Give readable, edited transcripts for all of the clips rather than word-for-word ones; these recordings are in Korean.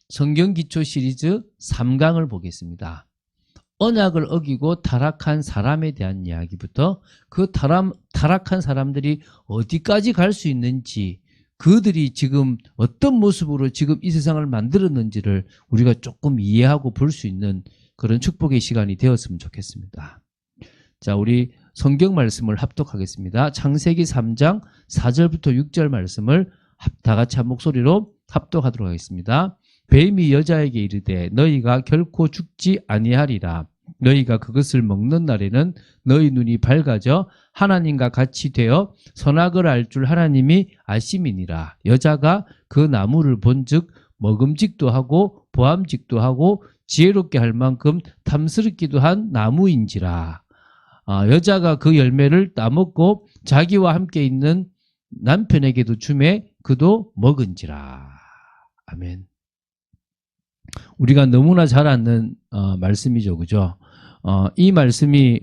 성경기초 시리즈 3강을 보겠습니다. 언약을 어기고 타락한 사람에 대한 이야기부터 그 타락한 사람들이 어디까지 갈 수 있는지, 그들이 지금 어떤 모습으로 지금 이 세상을 만들었는지를 우리가 조금 이해하고 볼 수 있는 그런 축복의 시간이 되었으면 좋겠습니다. 자, 우리 성경 말씀을 합독하겠습니다. 창세기 3장 4절부터 6절 말씀을 다 같이 한 목소리로 합독하도록 하겠습니다. 뱀이 여자에게 이르되 너희가 결코 죽지 아니하리라. 너희가 그것을 먹는 날에는 너희 눈이 밝아져 하나님과 같이 되어 선악을 알 줄 하나님이 아심이니라. 여자가 그 나무를 본즉 먹음직도 하고 보암직도 하고 지혜롭게 할 만큼 탐스럽기도 한 나무인지라. 여자가 그 열매를 따먹고 자기와 함께 있는 남편에게도 주매 그도 먹은지라. 아멘. 우리가 너무나 잘 아는 말씀이죠, 그죠? 이 말씀이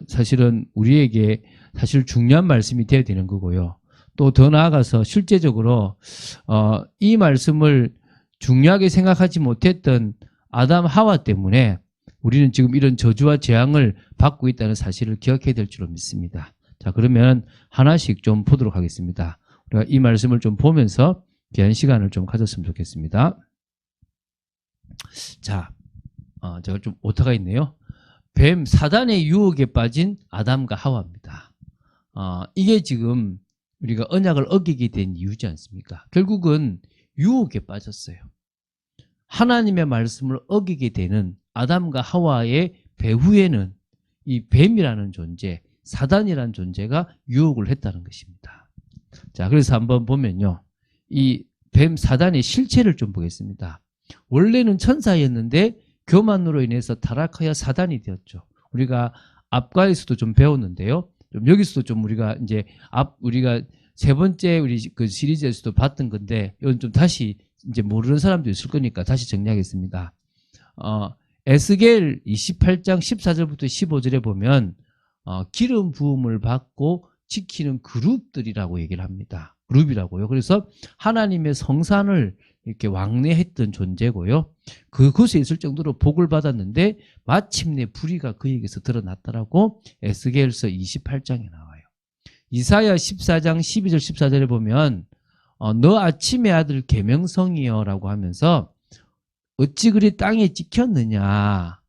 사실은 우리에게 사실 중요한 말씀이 되어야 되는 거고요. 또 더 나아가서 실제적으로 이 말씀을 중요하게 생각하지 못했던 아담 하와 때문에 우리는 지금 이런 저주와 재앙을 받고 있다는 사실을 기억해야 될 줄로 믿습니다. 자, 그러면 하나씩 좀 보도록 하겠습니다. 우리가 이 말씀을 좀 보면서 귀한 시간을 좀 가졌으면 좋겠습니다. 자, 제가 좀 오타가 있네요. 뱀, 사단의 유혹에 빠진 아담과 하와입니다. 이게 지금 우리가 언약을 어기게 된 이유지 않습니까? 결국은 유혹에 빠졌어요. 하나님의 말씀을 어기게 되는 아담과 하와의 배후에는 이 뱀이라는 존재, 사단이라는 존재가 유혹을 했다는 것입니다. 자, 그래서 한번 보면요. 이 뱀, 사단의 실체를 좀 보겠습니다. 원래는 천사였는데 교만으로 인해서 타락하여 사단이 되었죠. 우리가 앞과에서도 좀 배웠는데요. 좀 여기서도 좀 우리가 이제 우리가 세 번째 우리 그 시리즈에서도 봤던 건데 이건 좀 다시 이제 모르는 사람도 있을 거니까 다시 정리하겠습니다. 에스겔 28장 14절부터 15절에 보면 기름 부음을 받고 지키는 그룹들이라고 얘기를 합니다. 그룹이라고요. 그래서 하나님의 성산을 이렇게 왕래했던 존재고요. 그곳에 있을 정도로 복을 받았는데 마침내 불의가 그에게서 드러났다라고 에스겔서 28장에 나와요. 이사야 14장 12절 14절에 보면 너 아침의 아들 계명성이여라고 하면서 어찌 그리 땅에 찍혔느냐.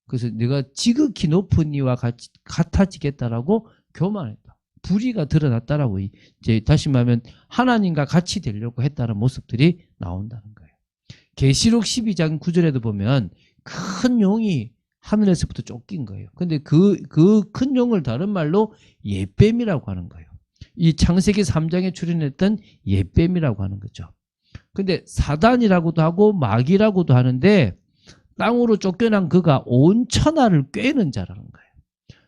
그래서 네가 지극히 높은 이와 같아지겠다라고 교만했다. 불의가 드러났다라고 이제 다시 말하면 하나님과 같이 되려고 했다는 모습들이 나온다는 거예요. 계시록 12장 9절에도 보면 큰 용이 하늘에서부터 쫓긴 거예요. 근데 그 큰 용을 다른 말로 옛뱀이라고 하는 거예요. 이 창세기 3장에 출연했던 옛뱀이라고 하는 거죠. 근데 사단이라고도 하고 마귀라고도 하는데 땅으로 쫓겨난 그가 온 천하를 꿰는 자라는 거예요.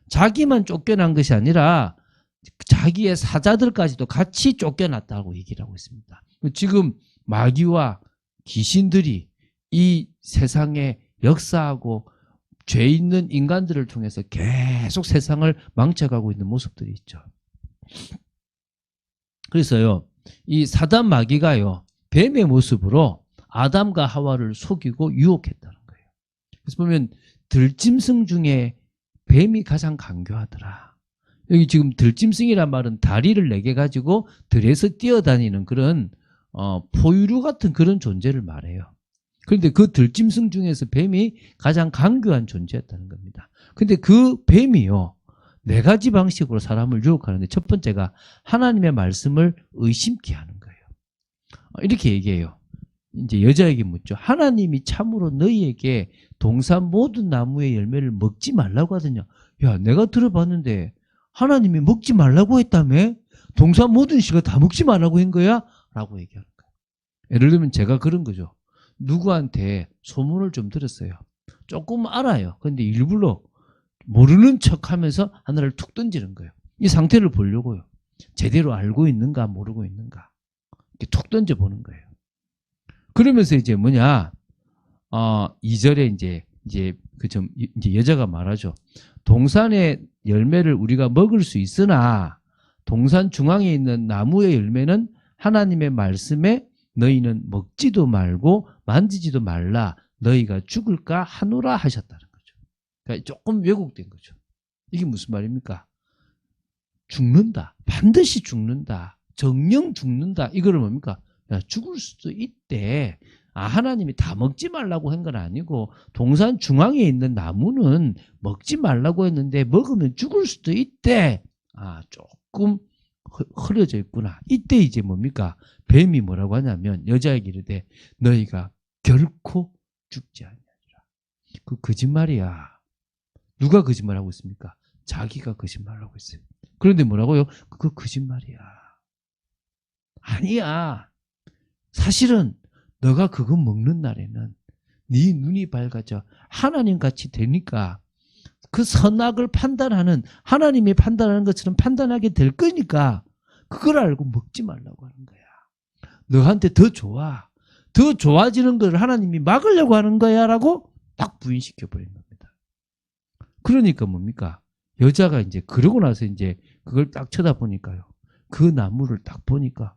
자기만 쫓겨난 것이 아니라 자기의 사자들까지도 같이 쫓겨났다고 얘기를 하고 있습니다. 지금 마귀와 귀신들이 이 세상에 역사하고 죄 있는 인간들을 통해서 계속 세상을 망쳐가고 있는 모습들이 있죠. 그래서요, 이 사단 마귀가요, 뱀의 모습으로 아담과 하와를 속이고 유혹했다는 거예요. 그래서 보면 들짐승 중에 뱀이 가장 간교하더라. 여기 지금 들짐승이란 말은 다리를 4개 가지고 들에서 뛰어다니는 그런 포유류 같은 그런 존재를 말해요. 그런데 그 들짐승 중에서 뱀이 가장 간교한 존재였다는 겁니다. 근데 그 뱀이요, 4가지 방식으로 사람을 유혹하는데 첫 번째가 하나님의 말씀을 의심케 하는 거예요. 이렇게 얘기해요. 이제 여자에게 묻죠. 하나님이 참으로 너희에게 동산 모든 나무의 열매를 먹지 말라고 하더냐. 야, 내가 들어봤는데 하나님이 먹지 말라고 했다며? 동산 모든 씨가 다 먹지 말라고 한 거야? 라고 얘기하는 거예요. 예를 들면 제가 그런 거죠. 누구한테 소문을 좀 들었어요. 조금 알아요. 근데 일부러 모르는 척 하면서 하나를 툭 던지는 거예요. 이 상태를 보려고요. 제대로 알고 있는가 모르고 있는가 이렇게 툭 던져보는 거예요. 그러면서 이제 뭐냐 2절에 이제 여자가 말하죠. 동산의 열매를 우리가 먹을 수 있으나 동산 중앙에 있는 나무의 열매는 하나님의 말씀에 너희는 먹지도 말고 만지지도 말라. 너희가 죽을까 하노라 하셨다는 거죠. 그러니까 조금 왜곡된 거죠. 이게 무슨 말입니까? 죽는다. 반드시 죽는다. 정령 죽는다. 이거를 뭡니까? 야, 죽을 수도 있대. 하나님이 다 먹지 말라고 한 건 아니고 동산 중앙에 있는 나무는 먹지 말라고 했는데 먹으면 죽을 수도 있대. 조금 흐려져 있구나. 이때 이제 뭡니까? 뱀이 뭐라고 하냐면 여자에게 이르되 너희가 결코 죽지 아니하리라. 그 거짓말이야. 누가 거짓말하고 있습니까? 자기가 거짓말하고 있어요. 그런데 뭐라고요? 그거 거짓말이야. 아니야. 사실은 너가 그거 먹는 날에는 네 눈이 밝아져 하나님같이 되니까 그 선악을 판단하는 하나님이 판단하는 것처럼 판단하게 될 거니까 그걸 알고 먹지 말라고 하는 거야. 너한테 더 좋아. 더 좋아지는 걸 하나님이 막으려고 하는 거야 라고 딱 부인시켜버린 겁니다. 그러니까 뭡니까? 여자가 이제 그러고 나서 이제 그걸 딱 쳐다보니까요. 그 나무를 딱 보니까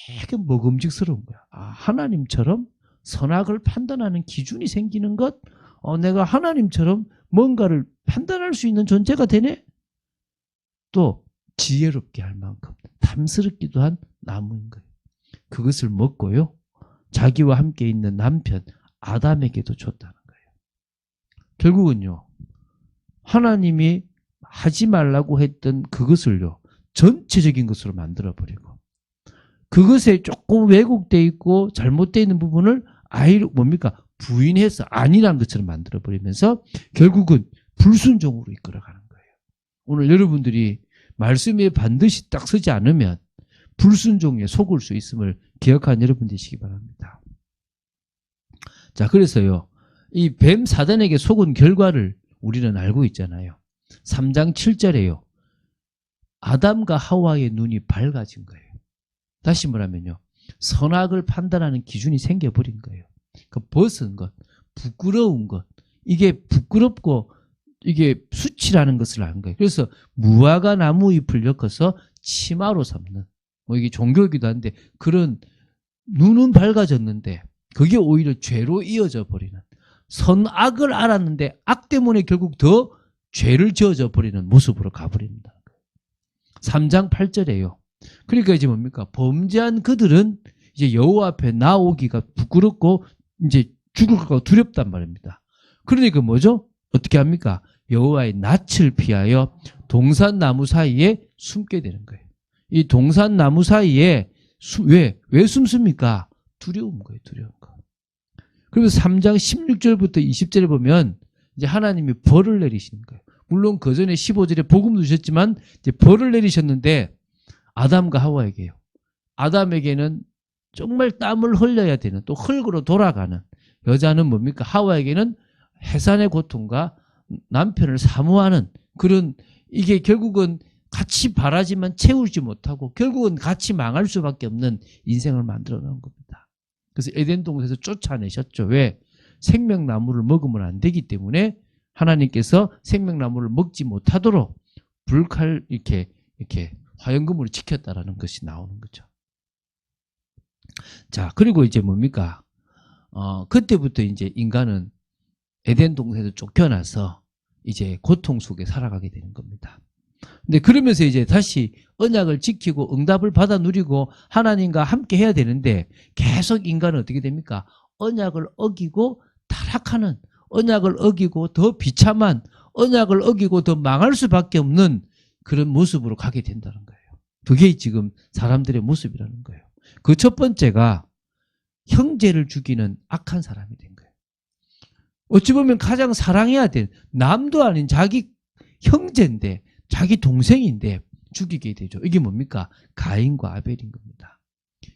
되게 먹음직스러운 거야. 하나님처럼 선악을 판단하는 기준이 생기는 것? 내가 하나님처럼 뭔가를 판단할 수 있는 존재가 되네? 또 지혜롭게 할 만큼 탐스럽기도 한 나무인 거예요. 그것을 먹고요. 자기와 함께 있는 남편 아담에게도 줬다는 거예요. 결국은요. 하나님이 하지 말라고 했던 그것을요. 전체적인 것으로 만들어버리고 그것에 조금 왜곡되어 있고 잘못되어 있는 부분을 뭡니까? 부인해서 아니라는 것처럼 만들어버리면서 결국은 불순종으로 이끌어가는 거예요. 오늘 여러분들이 말씀에 반드시 딱 서지 않으면 불순종에 속을 수 있음을 기억한 여러분 되시기 바랍니다. 자, 그래서요. 이 뱀 사단에게 속은 결과를 우리는 알고 있잖아요. 3장 7절에요. 아담과 하와의 눈이 밝아진 거예요. 다시 말하면요. 선악을 판단하는 기준이 생겨버린 거예요. 그 벗은 것, 부끄러운 것, 이게 부끄럽고 이게 수치라는 것을 아는 거예요. 그래서 무화과 나무 잎을 엮어서 치마로 삼는, 이게 종교이기도 한데 그런 눈은 밝아졌는데 그게 오히려 죄로 이어져 버리는, 선악을 알았는데 악 때문에 결국 더 죄를 지어져 버리는 모습으로 가버린다. 3장 8절에요. 그러니까 이제 뭡니까? 범죄한 그들은 이제 여호와 앞에 나오기가 부끄럽고 이제 죽을 것과 두렵단 말입니다. 그러니까 뭐죠? 어떻게 합니까? 여호와의 낯을 피하여 동산나무 사이에 숨게 되는 거예요. 이 동산나무 사이에 왜 숨습니까? 두려운 거예요. 두려운 거. 그래서 3장 16절부터 20절에 보면 이제 하나님이 벌을 내리시는 거예요. 물론 그 전에 15절에 복음 주셨지만 이제 벌을 내리셨는데 아담과 하와에게요. 아담에게는 정말 땀을 흘려야 되는, 또 흙으로 돌아가는, 여자는 뭡니까? 하와에게는 해산의 고통과 남편을 사모하는 그런, 이게 결국은 같이 바라지만 채우지 못하고 결국은 같이 망할 수밖에 없는 인생을 만들어 놓은 겁니다. 그래서 에덴 동산에서 쫓아내셨죠. 왜? 생명나무를 먹으면 안 되기 때문에 하나님께서 생명나무를 먹지 못하도록 불칼 이렇게 화영금으로 지켰다라는 것이 나오는 거죠. 자, 그리고 이제 뭡니까? 그때부터 이제 인간은 에덴 동산에서 쫓겨나서 이제 고통 속에 살아가게 되는 겁니다. 근데 그러면서 이제 다시 언약을 지키고 응답을 받아 누리고 하나님과 함께 해야 되는데 계속 인간은 어떻게 됩니까? 언약을 어기고 타락하는, 언약을 어기고 더 비참한, 언약을 어기고 더 망할 수밖에 없는 그런 모습으로 가게 된다는 거예요. 그게 지금 사람들의 모습이라는 거예요. 그 첫 번째가 형제를 죽이는 악한 사람이 된 거예요. 어찌 보면 가장 사랑해야 될 남도 아닌 자기 형제인데, 자기 동생인데 죽이게 되죠. 이게 뭡니까? 가인과 아벨인 겁니다.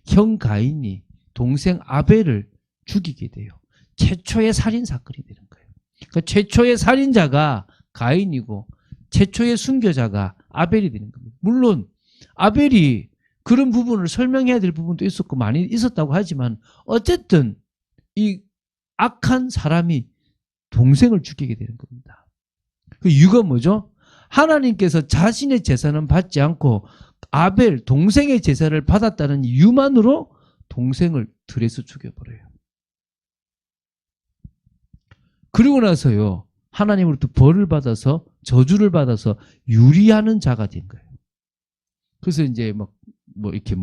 형 가인이 동생 아벨을 죽이게 돼요. 최초의 살인 사건이 되는 거예요. 그러니까 최초의 살인자가 가인이고 최초의 순교자가 아벨이 되는 겁니다. 물론 아벨이 그런 부분을 설명해야 될 부분도 있었고 많이 있었다고 하지만 어쨌든 이 악한 사람이 동생을 죽이게 되는 겁니다. 그 이유가 뭐죠? 하나님께서 자신의 제사는 받지 않고 아벨 동생의 제사를 받았다는 이유만으로 동생을 들에서 죽여버려요. 그리고 나서요, 하나님으로부터 벌을 받아서 저주를 받아서 유리하는 자가 된 거예요. 그래서 이제 이렇게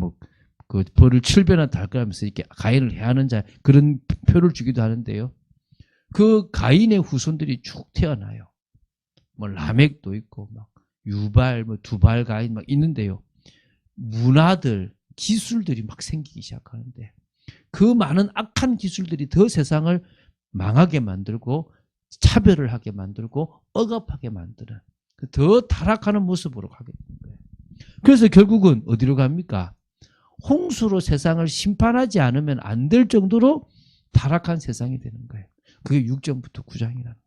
그 벌을 7배나 달까하면서 이렇게 가인을 해하는 자, 그런 표를 주기도 하는데요. 그 가인의 후손들이 쭉 태어나요. 라멕도 있고, 유발, 두발 가인 있는데요. 문화들, 기술들이 막 생기기 시작하는데, 그 많은 악한 기술들이 더 세상을 망하게 만들고, 차별을 하게 만들고, 억압하게 만드는, 더 타락하는 모습으로 가게 되는 거예요. 그래서 결국은 어디로 갑니까? 홍수로 세상을 심판하지 않으면 안 될 정도로 타락한 세상이 되는 거예요. 그게 6장부터 9장이라는 거예요.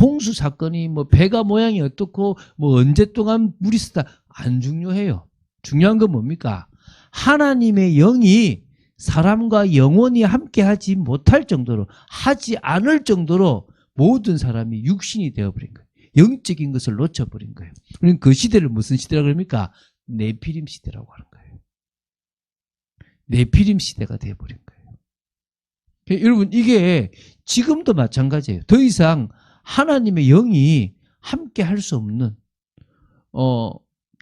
홍수 사건이 배가 모양이 어떻고 언제 동안 물이 쓰다 안 중요해요. 중요한 건 뭡니까? 하나님의 영이 사람과 영원히 함께 하지 못할 정도로, 하지 않을 정도로 모든 사람이 육신이 되어버린 거예요. 영적인 것을 놓쳐버린 거예요. 우리는 그 시대를 무슨 시대라고 그럽니까? 네피림 시대라고 하는 거예요. 네피림 시대가 되어버린 거예요. 여러분, 이게 지금도 마찬가지예요. 더 이상 하나님의 영이 함께 할 수 없는,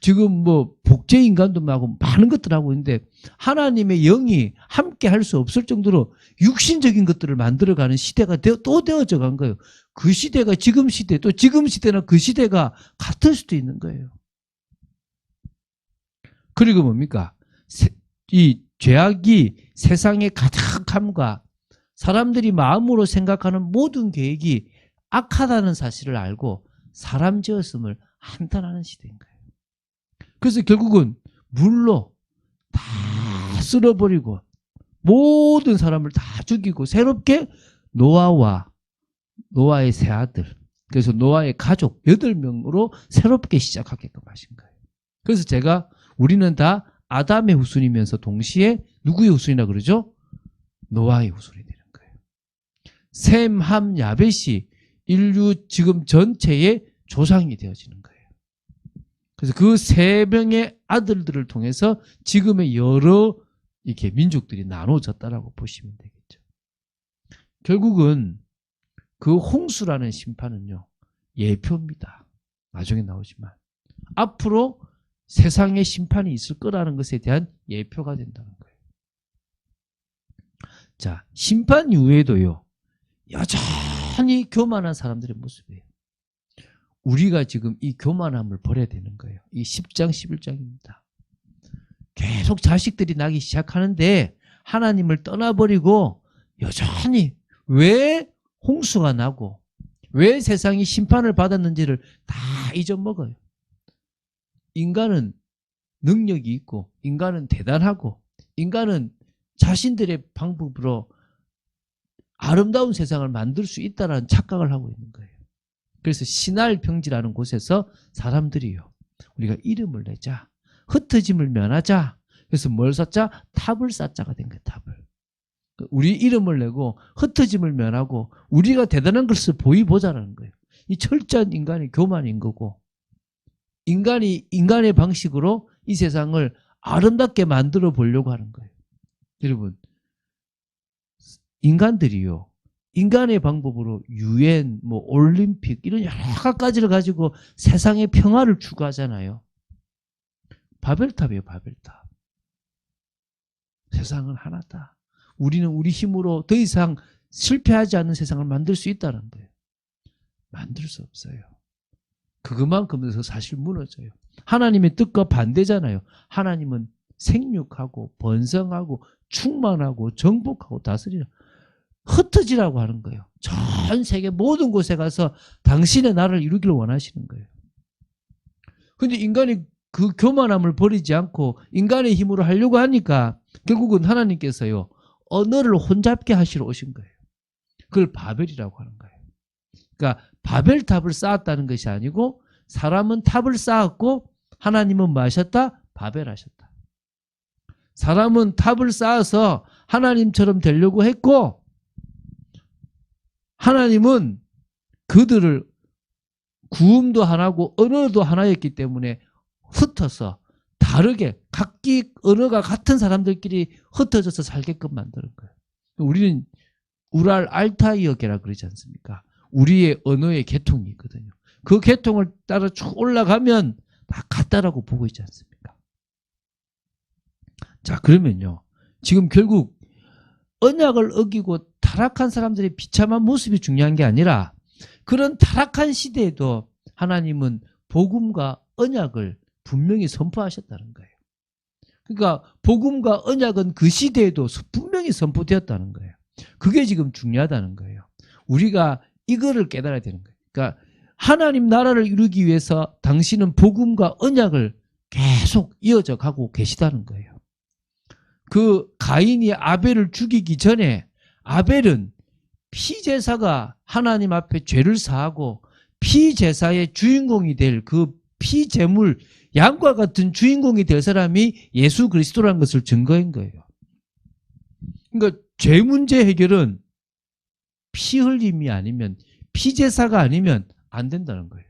지금 복제인간도 하고 많은 것들 하고 있는데, 하나님의 영이 함께 할 수 없을 정도로 육신적인 것들을 만들어가는 시대가 또 되어져 간 거예요. 그 시대가 지금 시대, 또 지금 시대나 그 시대가 같을 수도 있는 거예요. 그리고 뭡니까? 이 죄악이 세상의 가득함과 사람들이 마음으로 생각하는 모든 계획이 악하다는 사실을 알고 사람 지었음을 한탄하는 시대인 거예요. 그래서 결국은 물로 다 쓸어버리고 모든 사람을 다 죽이고 새롭게 노아의 세 아들, 그래서 노아의 가족 8명으로 새롭게 시작하게끔 하신 거예요. 그래서 우리는 다 아담의 후손이면서 동시에 누구의 후손이라 그러죠? 노아의 후손이 되는 거예요. 셈, 함, 야벳이 인류 지금 전체의 조상이 되어지는 거예요. 그래서 그 3명의 아들들을 통해서 지금의 여러 이렇게 민족들이 나눠졌다라고 보시면 되겠죠. 결국은 그 홍수라는 심판은요, 예표입니다. 나중에 나오지만 앞으로 세상에 심판이 있을 거라는 것에 대한 예표가 된다는 거예요. 자, 심판 이후에도요, 여전히 교만한 사람들의 모습이에요. 우리가 지금 이 교만함을 버려야 되는 거예요. 이 10장, 11장입니다. 계속 자식들이 나기 시작하는데 하나님을 떠나버리고 여전히 왜 홍수가 나고 왜 세상이 심판을 받았는지를 다 잊어먹어요. 인간은 능력이 있고 인간은 대단하고 인간은 자신들의 방법으로 아름다운 세상을 만들 수 있다는 착각을 하고 있는 거예요. 그래서 신할평지라는 곳에서 사람들이요, 우리가 이름을 내자, 흩어짐을 면하자. 그래서 뭘 쌓자? 탑을 쌓자가 된 거예요. 탑을. 우리 이름을 내고 흩어짐을 면하고 우리가 대단한 것을 보이보자라는 거예요. 이 철저한 인간의 교만인 거고, 인간의 방식으로 이 세상을 아름답게 만들어 보려고 하는 거예요. 여러분, 인간들이요, 인간의 방법으로 유엔, 올림픽 이런 여러 가지를 가지고 세상의 평화를 추구하잖아요. 바벨탑이에요, 바벨탑. 세상은 하나다. 우리는 우리 힘으로 더 이상 실패하지 않는 세상을 만들 수 있다는 거예요. 만들 수 없어요. 그것만큼에서 사실 무너져요. 하나님의 뜻과 반대잖아요. 하나님은 생육하고 번성하고 충만하고 정복하고 다스리라. 흩어지라고 하는 거예요. 전 세계 모든 곳에 가서 당신의 나라를 이루기를 원하시는 거예요. 그런데 인간이 그 교만함을 버리지 않고 인간의 힘으로 하려고 하니까 결국은 하나님께서요, 언어를 혼잡게 하시러 오신 거예요. 그걸 바벨이라고 하는 거예요. 그러니까 바벨탑을 쌓았다는 것이 아니고 사람은 탑을 쌓았고 하나님은 뭐 하셨다? 바벨하셨다. 사람은 탑을 쌓아서 하나님처럼 되려고 했고 하나님은 그들을 구음도 하나고 언어도 하나였기 때문에 흩어서 다르게 각기 언어가 같은 사람들끼리 흩어져서 살게끔 만드는 거예요. 우리는 우랄 알타이어계라 그러지 않습니까? 우리의 언어의 계통이 있거든요. 그 계통을 따라 쭉 올라가면 다 같다라고 보고 있지 않습니까? 자, 그러면요. 지금 결국 언약을 어기고 타락한 사람들의 비참한 모습이 중요한 게 아니라 그런 타락한 시대에도 하나님은 복음과 언약을 분명히 선포하셨다는 거예요. 그러니까 복음과 언약은 그 시대에도 분명히 선포되었다는 거예요. 그게 지금 중요하다는 거예요. 우리가 이거를 깨달아야 되는 거예요. 그러니까 하나님 나라를 이루기 위해서 당신은 복음과 언약을 계속 이어져 가고 계시다는 거예요. 그 가인이 아벨을 죽이기 전에 아벨은 피제사가 하나님 앞에 죄를 사하고 피제사의 주인공이 될 그 피제물 양과 같은 주인공이 될 사람이 예수 그리스도라는 것을 증거한 거예요. 그러니까 죄 문제 해결은 피 흘림이 아니면 피제사가 아니면 안 된다는 거예요.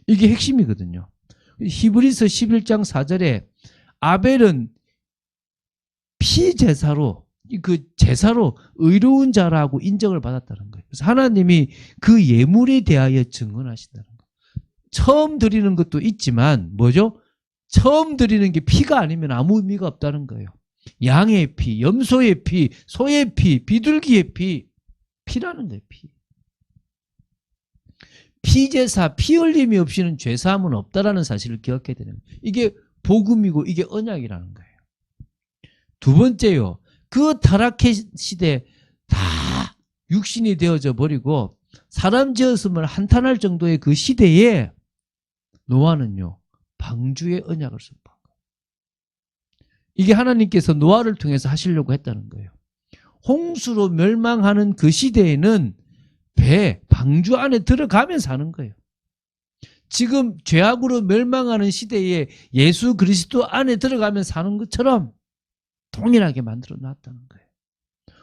이게 핵심이거든요. 히브리서 11장 4절에 아벨은 피제사로 그 제사로 의로운 자라고 인정을 받았다는 거예요. 그래서 하나님이 그 예물에 대하여 증언하신다는 거예요. 처음 드리는 것도 있지만 뭐죠? 처음 드리는 게 피가 아니면 아무 의미가 없다는 거예요. 양의 피, 염소의 피, 소의 피, 비둘기의 피, 피라는 거예요. 피. 피제사, 피 흘림이 없이는 죄사함은 없다라는 사실을 기억해야 되는 거예요. 이게 복음이고 이게 언약이라는 거예요. 두 번째요. 그 타락의 시대 다 육신이 되어져 버리고 사람 지었음을 한탄할 정도의 그 시대에 노아는요. 방주의 언약을 선포한 거예요. 이게 하나님께서 노아를 통해서 하시려고 했다는 거예요. 홍수로 멸망하는 그 시대에는 배, 방주 안에 들어가면 사는 거예요. 지금 죄악으로 멸망하는 시대에 예수 그리스도 안에 들어가면 사는 것처럼 동일하게 만들어 놨다는 거예요.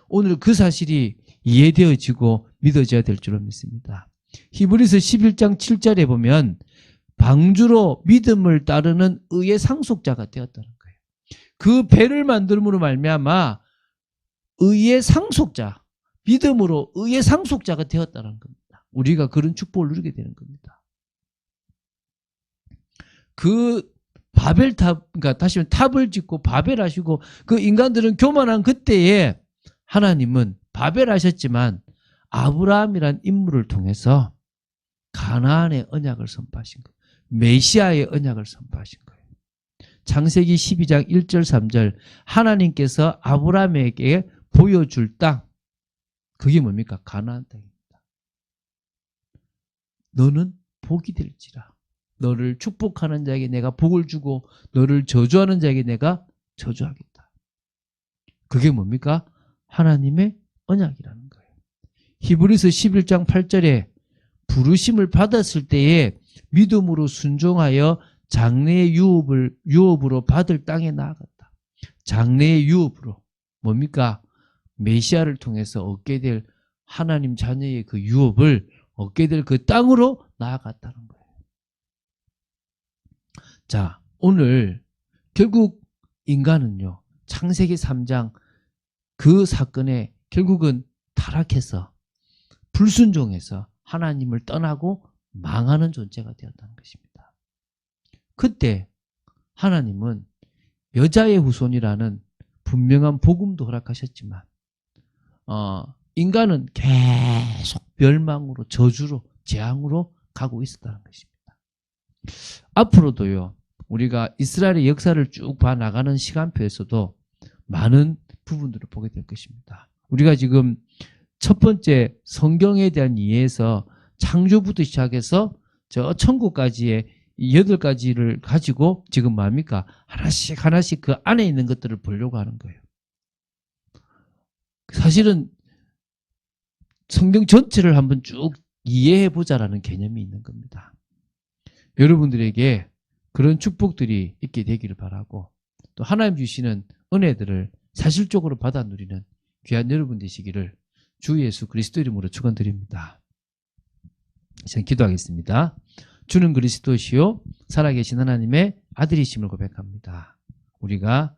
오늘 그 사실이 이해되어지고 믿어져야 될 줄로 믿습니다. 히브리서 11장 7절에 보면 방주로 믿음을 따르는 의의 상속자가 되었다는 거예요. 그 배를 만들므로 말미암아 의의 상속자, 믿음으로 의의 상속자가 되었다는 겁니다. 우리가 그런 축복을 누리게 되는 겁니다. 그 바벨탑, 그러니까 다시 말하면 탑을 짓고 바벨하시고 그 인간들은 교만한 그때에 하나님은 바벨하셨지만 아브라함이란 인물을 통해서 가나안의 언약을 선포하신 거예요. 메시아의 언약을 선포하신 거예요. 창세기 12장 1절 3절 하나님께서 아브라함에게 보여줄 땅, 그게 뭡니까? 가나안 땅입니다. 너는 복이 될지라. 너를 축복하는 자에게 내가 복을 주고 너를 저주하는 자에게 내가 저주하겠다. 그게 뭡니까? 하나님의 언약이라는 거예요. 히브리서 11장 8절에 부르심을 받았을 때에 믿음으로 순종하여 장래의 유업으로 받을 땅에 나아갔다. 장래의 유업으로 뭡니까? 메시아를 통해서 얻게 될 하나님 자녀의 그 유업을 얻게 될 그 땅으로 나아갔다는 거예요. 자, 오늘 결국 인간은요, 창세기 3장 그 사건에 결국은 타락해서 불순종해서 하나님을 떠나고 망하는 존재가 되었다는 것입니다. 그때 하나님은 여자의 후손이라는 분명한 복음도 허락하셨지만 인간은 계속 멸망으로 저주로 재앙으로 가고 있었다는 것입니다. 앞으로도요, 우리가 이스라엘의 역사를 쭉 봐나가는 시간표에서도 많은 부분들을 보게 될 것입니다. 우리가 지금 첫 번째 성경에 대한 이해에서 창조부터 시작해서 저 천국까지의 8가지를 가지고 지금 뭡니까? 하나씩 하나씩 그 안에 있는 것들을 보려고 하는 거예요. 사실은 성경 전체를 한번 쭉 이해해 보자라는 개념이 있는 겁니다. 여러분들에게 그런 축복들이 있게 되기를 바라고 또 하나님 주시는 은혜들을 사실적으로 받아 누리는 귀한 여러분 되시기를 주 예수 그리스도 이름으로 축원드립니다. 전 기도하겠습니다. 주는 그리스도시요 살아계신 하나님의 아들이심을 고백합니다. 우리가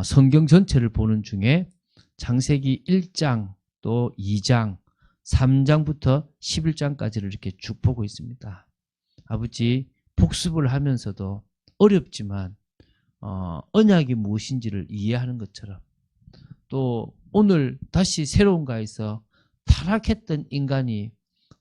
성경 전체를 보는 중에 창세기 1장 또 2장 3장부터 11장까지를 이렇게 쭉 보고 있습니다. 아버지, 복습을 하면서도 어렵지만 언약이 무엇인지를 이해하는 것처럼, 또 오늘 다시 새로운 가에서 타락했던 인간이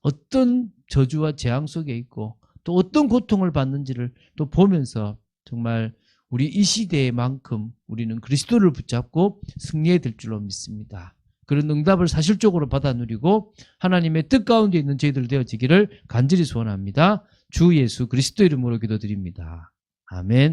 어떤 저주와 재앙 속에 있고 또 어떤 고통을 받는지를 또 보면서 정말 우리 이 시대에만큼 우리는 그리스도를 붙잡고 승리해 될 줄로 믿습니다. 그런 응답을 사실적으로 받아 누리고 하나님의 뜻 가운데 있는 저희들 되어지기를 간절히 소원합니다. 주 예수 그리스도 이름으로 기도드립니다. 아멘.